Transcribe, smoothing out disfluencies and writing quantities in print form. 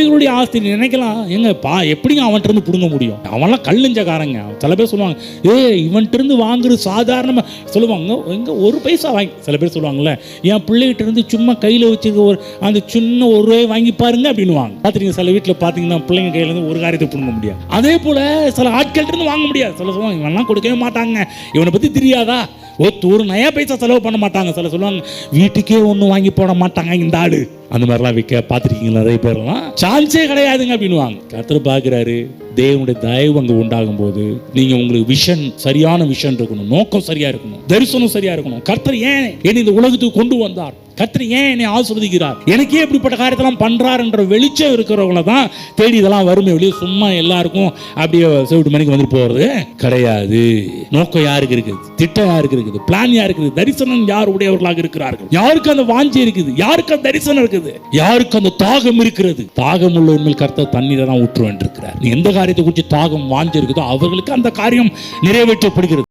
மனைவிகளுடைய ஆஸ்தி நினைக்கலாம், எங்க எப்படிங்க அவன்கிட்ட இருந்து பிடுங்க முடியும், அவன்லாம் கல்லுஞ்சக்காரங்க. சில பேர் சொல்லுவாங்க, இவன்கிட்ட இருந்து வாங்குறது சாதாரணமாக சொல்லுவாங்க, எங்க ஒரு பைசா வாங்கி. சில பேர் சொல்லுவாங்கல்ல, என் பிள்ளைகிட்ட இருந்து சும்மா கையில் வச்சுக்க ஒரு அந்த சின்ன ஒரு ரூபாய் வாங்கி பாருங்க அப்படின்னுவாங்க. பார்த்துருங்க, சில வீட்டில் பார்த்தீங்கன்னா பிள்ளைங்க கையிலேருந்து ஒரு காரியத்தை பிடுங்க முடியாது. அதே போல் சில ஆட்கள்கிட்ட இருந்து வாங்க முடியாது. சில சொல்லுவாங்க, இவன்லாம் கொடுக்கவே மாட்டாங்க, இவனை பற்றி தெரியாதா, ஒரு நயா பைசா செலவு பண்ண மாட்டாங்க. சில சொல்லுவாங்க, வீட்டுக்கே ஒன்றும் வாங்கி போட மாட்டாங்க இந்த ஆளு. அந்த மாதிரிலாம் விற்க பார்த்துருக்கீங்களா? நிறைய பேர்லாம் சான்ஸே கிடையாதுங்க அப்படின்வாங்க. கர்த்தர் பார்க்குறாரு, தேவனுடைய தயவு அங்கே உண்டாகும் போது நீங்கள் உங்களுக்கு விஷன், சரியான விஷன் இருக்கணும், நோக்கம் சரியா இருக்கணும், தரிசனம் சரியா இருக்கணும். கர்த்தர் ஏன் என்னை இந்த உலகத்துக்கு கொண்டு வந்தார், கர்த்தர் ஏன் என்னை ஆசீர்வதிக்கிறார், எனக்கே இப்படிப்பட்ட காரியத்தெல்லாம் பண்றார் என்ற வெளிச்சம் இருக்கிறவங்கள தான் தேடி இதெல்லாம் வருமே வெளியே. சும்மா எல்லாருக்கும் அப்படியே செவிட்டு மணிக்கு வந்து போறது கிடையாது. நோக்கம் யாருக்கு இருக்குது, திட்டம் யாருக்கு இருக்குது, பிளான் யாருக்கு இருக்குது, தரிசனம் யார் உடையவர்களாக இருக்கிறார்கள், யாருக்கு அந்த வாஞ்சி இருக்குது, யாருக்கு அந்த தரிசனம் இருக்குது, யாருக்கு அந்த தாகம் இருக்கிறது. தாகம் உள்ள உண்மையில் கர்த்தர் தண்ணீரை தான் ஊற்றுவேன் இருக்கிறார். எந்த காரியத்தை குறித்து தாகம் வாஞ்சி இருக்குதோ அவர்களுக்கு அந்த காரியம் நிறைவேற்றப்படுகிறது.